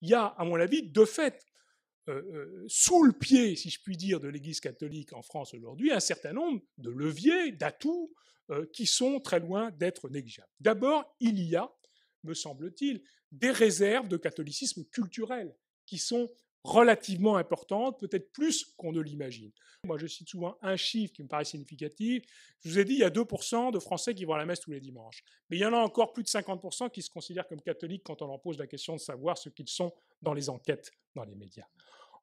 il y a, à mon avis, de fait, sous le pied, si je puis dire, de l'Église catholique en France aujourd'hui, un certain nombre de leviers, d'atouts, qui sont très loin d'être négligeables. D'abord, il y a, me semble-t-il, des réserves de catholicisme culturel qui sont relativement importantes, peut-être plus qu'on ne l'imagine. Moi, je cite souvent un chiffre qui me paraît significatif. Je vous ai dit, il y a 2% de Français qui vont à la messe tous les dimanches. Mais il y en a encore plus de 50% qui se considèrent comme catholiques quand on leur pose la question de savoir ce qu'ils sont dans les enquêtes, dans les médias.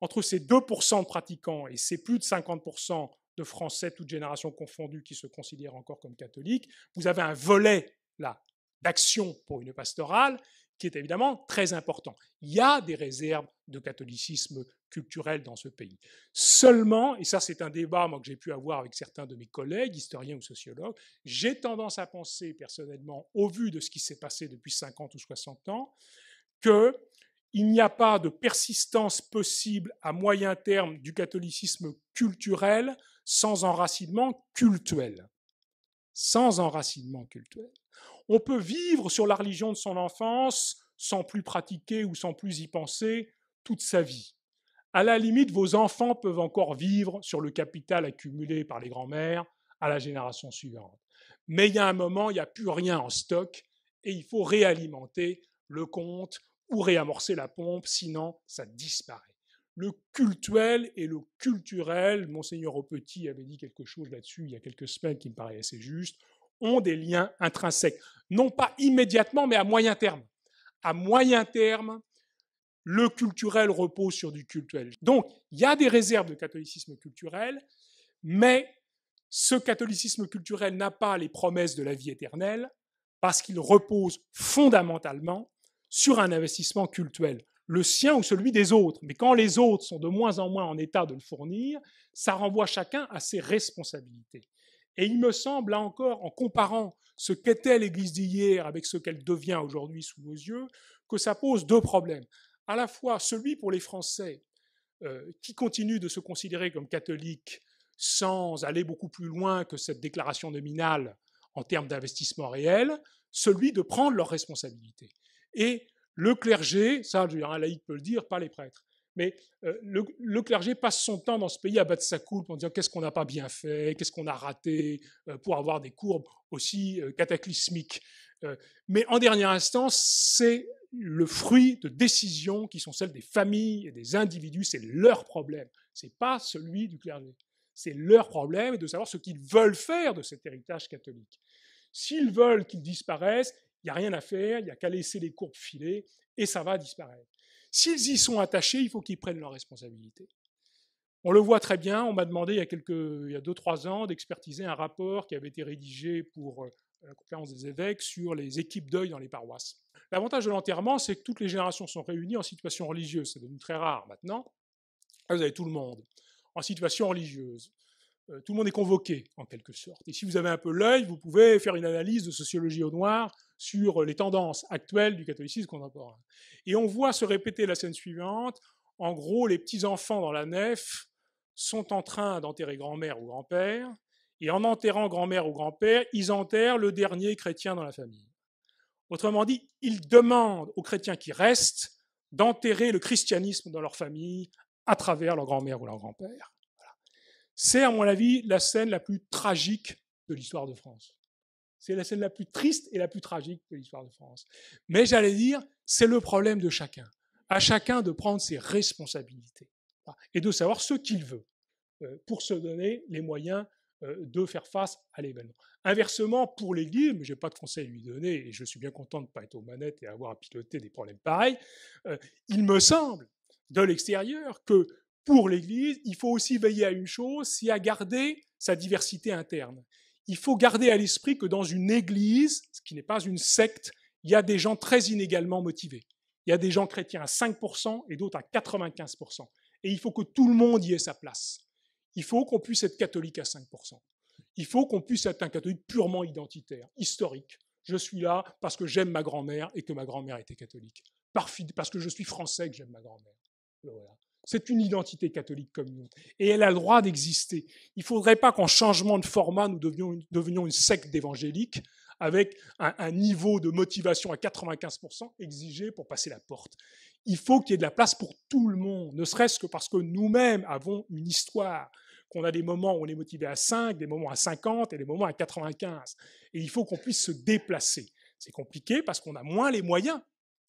Entre ces 2% de pratiquants et ces plus de 50% de Français, toutes générations confondues, qui se considèrent encore comme catholiques, vous avez un volet là d'action pour une pastorale qui est évidemment très important. Il y a des réserves de catholicisme culturel dans ce pays. Seulement, et ça c'est un débat moi, que j'ai pu avoir avec certains de mes collègues, historiens ou sociologues, j'ai tendance à penser personnellement, au vu de ce qui s'est passé depuis 50 ou 60 ans, qu'il n'y a pas de persistance possible à moyen terme du catholicisme culturel sans enracinement cultuel. Sans enracinement cultuel. On peut vivre sur la religion de son enfance sans plus pratiquer ou sans plus y penser toute sa vie. À la limite, vos enfants peuvent encore vivre sur le capital accumulé par les grands-mères à la génération suivante. Mais il y a un moment, il n'y a plus rien en stock et il faut réalimenter le compte ou réamorcer la pompe, sinon ça disparaît. Le cultuel et le culturel, Monseigneur Aupetit avait dit quelque chose là-dessus il y a quelques semaines qui me paraît assez juste, ont des liens intrinsèques. Non pas immédiatement, mais à moyen terme. À moyen terme, le culturel repose sur du cultuel. Donc, il y a des réserves de catholicisme culturel, mais ce catholicisme culturel n'a pas les promesses de la vie éternelle parce qu'il repose fondamentalement sur un investissement cultuel, le sien ou celui des autres. Mais quand les autres sont de moins en moins en état de le fournir, ça renvoie chacun à ses responsabilités. Et il me semble, là encore, en comparant ce qu'était l'Église d'hier avec ce qu'elle devient aujourd'hui sous nos yeux, que ça pose deux problèmes. À la fois celui pour les Français qui continuent de se considérer comme catholiques sans aller beaucoup plus loin que cette déclaration nominale en termes d'investissement réel, celui de prendre leurs responsabilités. Et le clergé, ça, un laïc peut le dire, pas les prêtres, mais le clergé passe son temps dans ce pays à battre sa coupe en disant qu'est-ce qu'on n'a pas bien fait, qu'est-ce qu'on a raté pour avoir des courbes aussi cataclysmiques. Mais en dernière instance, c'est le fruit de décisions qui sont celles des familles et des individus, c'est leur problème, c'est pas celui du clergé. C'est leur problème de savoir ce qu'ils veulent faire de cet héritage catholique. S'ils veulent qu'il disparaisse, il n'y a rien à faire, il n'y a qu'à laisser les courbes filer et ça va disparaître. S'ils y sont attachés, il faut qu'ils prennent leurs responsabilités. On le voit très bien, on m'a demandé il y a 2-3 ans d'expertiser un rapport qui avait été rédigé pour la conférence des évêques sur les équipes deuil dans les paroisses. L'avantage de l'enterrement, c'est que toutes les générations sont réunies en situation religieuse. C'est devenu très rare maintenant. Là, vous avez tout le monde en situation religieuse. Tout le monde est convoqué, en quelque sorte. Et si vous avez un peu l'œil, vous pouvez faire une analyse de sociologie au noir sur les tendances actuelles du catholicisme contemporain. Et on voit se répéter la scène suivante. En gros, les petits-enfants dans la nef sont en train d'enterrer grand-mère ou grand-père, et en enterrant grand-mère ou grand-père, ils enterrent le dernier chrétien dans la famille. Autrement dit, ils demandent aux chrétiens qui restent d'enterrer le christianisme dans leur famille à travers leur grand-mère ou leur grand-père. Voilà. C'est, à mon avis, la scène la plus tragique de l'histoire de France. C'est la scène la plus triste et la plus tragique de l'histoire de France. Mais j'allais dire, c'est le problème de chacun. À chacun de prendre ses responsabilités et de savoir ce qu'il veut pour se donner les moyens de faire face à l'événement. Inversement, pour l'Église, mais je n'ai pas de conseil à lui donner, et je suis bien content de ne pas être aux manettes et avoir à piloter des problèmes pareils, il me semble, de l'extérieur, que pour l'Église, il faut aussi veiller à une chose, c'est à garder sa diversité interne. Il faut garder à l'esprit que dans une Église, ce qui n'est pas une secte, il y a des gens très inégalement motivés. Il y a des gens chrétiens à 5% et d'autres à 95%. Et il faut que tout le monde y ait sa place. Il faut qu'on puisse être catholique à 5%. Il faut qu'on puisse être un catholique purement identitaire, historique. Je suis là parce que j'aime ma grand-mère et que ma grand-mère était catholique. Parce que je suis français et que j'aime ma grand-mère. Voilà. C'est une identité catholique comme nous. Et elle a le droit d'exister. Il ne faudrait pas qu'en changement de format, nous devenions une secte d'évangéliques avec un niveau de motivation à 95% exigé pour passer la porte. il faut qu'il y ait de la place pour tout le monde, ne serait-ce que parce que nous-mêmes avons une histoire, qu'on a des moments où on est motivé à 5, des moments à 50 et des moments à 95. Et il faut qu'on puisse se déplacer. C'est compliqué parce qu'on a moins les moyens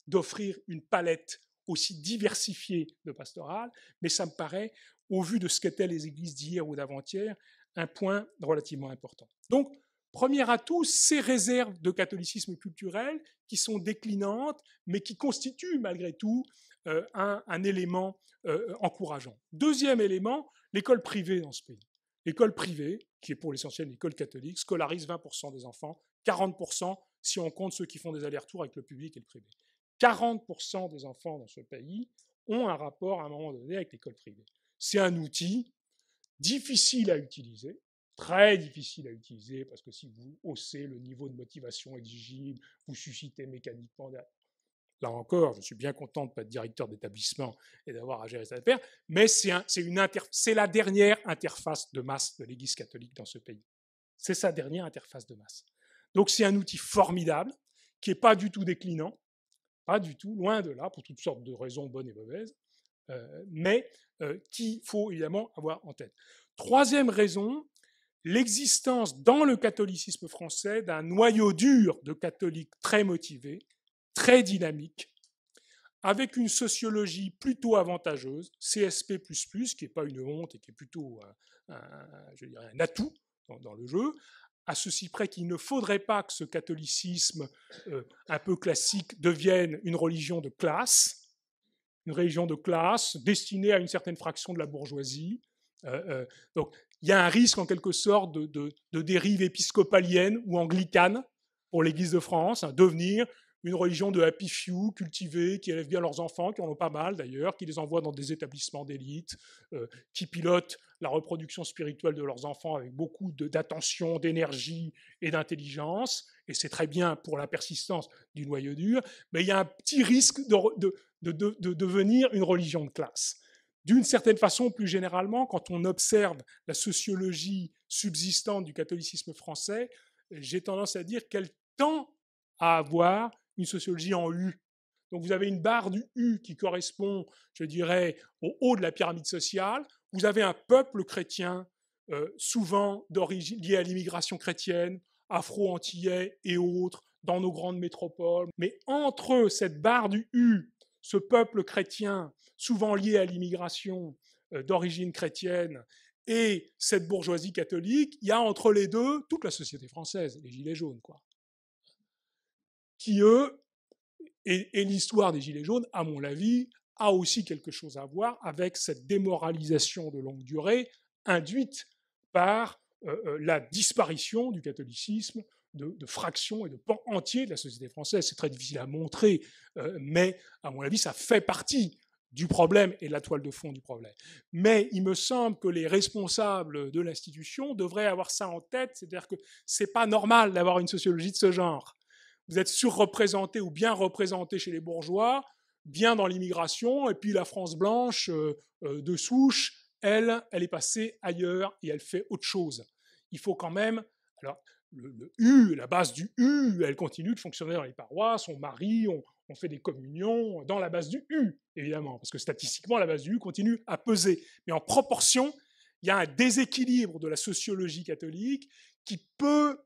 d'offrir une palette aussi diversifiée de pastorale, mais ça me paraît, au vu de ce qu'étaient les églises d'hier ou d'avant-hier, un point relativement important. Donc, premier atout, ces réserves de catholicisme culturel qui sont déclinantes, mais qui constituent malgré tout un élément encourageant. Deuxième élément, l'école privée dans ce pays. L'école privée, qui est pour l'essentiel une école catholique, scolarise 20% des enfants, 40% si on compte ceux qui font des allers-retours avec le public et le privé. 40% des enfants dans ce pays ont un rapport à un moment donné avec l'école privée. C'est un outil difficile à utiliser, très difficile à utiliser, parce que si vous haussez le niveau de motivation exigible, vous suscitez mécaniquement... Là encore, je suis bien content de ne pas être directeur d'établissement et d'avoir à gérer cette affaire, mais c'est la dernière interface de masse de l'Église catholique dans ce pays. C'est sa dernière interface de masse. Donc c'est un outil formidable, qui n'est pas du tout déclinant, pas du tout, loin de là, pour toutes sortes de raisons bonnes et mauvaises, mais qu'il faut évidemment avoir en tête. Troisième raison, l'existence dans le catholicisme français d'un noyau dur de catholiques très motivés, très dynamiques, avec une sociologie plutôt avantageuse, CSP++, qui n'est pas une honte et qui est plutôt un atout dans le jeu, à ceci près qu'il ne faudrait pas que ce catholicisme un peu classique devienne une religion de classe destinée à une certaine fraction de la bourgeoisie. Donc il y a un risque en quelque sorte de dérive épiscopalienne ou anglicane pour l'Église de France, devenir une religion de happy few, cultivée, qui élève bien leurs enfants, qui en ont pas mal d'ailleurs, qui les envoie dans des établissements d'élite, qui pilotent la reproduction spirituelle de leurs enfants avec beaucoup d'attention, d'énergie et d'intelligence, et c'est très bien pour la persistance du noyau dur, mais il y a un petit risque de devenir une religion de classe. D'une certaine façon, plus généralement, quand on observe la sociologie subsistante du catholicisme français, j'ai tendance à dire qu'elle tend à avoir une sociologie en U. Donc vous avez une barre du U qui correspond, je dirais, au haut de la pyramide sociale. Vous avez un peuple chrétien, souvent d'origine lié à l'immigration chrétienne, afro-antillais et autres, dans nos grandes métropoles. Mais entre cette barre du U, ce peuple chrétien, souvent lié à l'immigration d'origine chrétienne, et cette bourgeoisie catholique, il y a entre les deux toute la société française, les Gilets jaunes, quoi. Qui, eux, et l'histoire des Gilets jaunes, à mon avis, a aussi quelque chose à voir avec cette démoralisation de longue durée induite par la disparition du catholicisme de fractions et de pans entiers de la société française. C'est très difficile à montrer, mais à mon avis, ça fait partie du problème et de la toile de fond du problème. Mais il me semble que les responsables de l'institution devraient avoir ça en tête, c'est-à-dire que c'est pas normal d'avoir une sociologie de ce genre. Vous êtes surreprésenté ou bien représenté chez les bourgeois, bien dans l'immigration, et puis la France blanche de souche, elle est passée ailleurs et elle fait autre chose. Il faut quand même... Alors, le U, la base du U, elle continue de fonctionner dans les paroisses, on marie, on fait des communions dans la base du U, évidemment, parce que statistiquement, la base du U continue à peser. Mais en proportion, il y a un déséquilibre de la sociologie catholique qui peut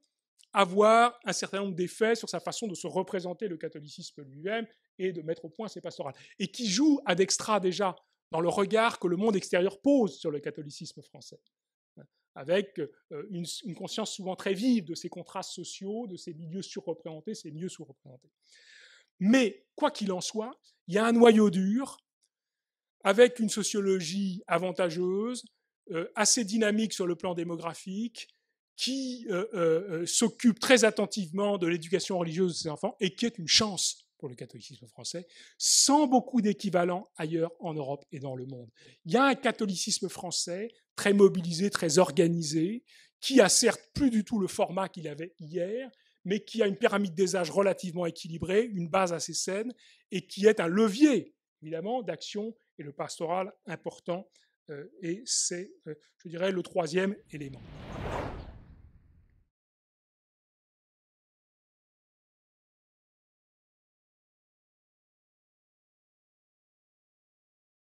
avoir un certain nombre d'effets sur sa façon de se représenter le catholicisme lui-même et de mettre au point ses pastorales. Et qui joue ad extra déjà dans le regard que le monde extérieur pose sur le catholicisme français, avec une conscience souvent très vive de ces contrastes sociaux, de ces milieux surreprésentés, ces milieux sous-représentés. Mais, quoi qu'il en soit, il y a un noyau dur, avec une sociologie avantageuse, assez dynamique sur le plan démographique, qui s'occupe très attentivement de l'éducation religieuse de ses enfants et qui est une chance pour le catholicisme français, sans beaucoup d'équivalents ailleurs en Europe et dans le monde. Il y a un catholicisme français très mobilisé, très organisé, qui a certes plus du tout le format qu'il avait hier, mais qui a une pyramide des âges relativement équilibrée, une base assez saine, et qui est un levier, évidemment, d'action et le pastoral important. Et c'est, je dirais, le troisième élément.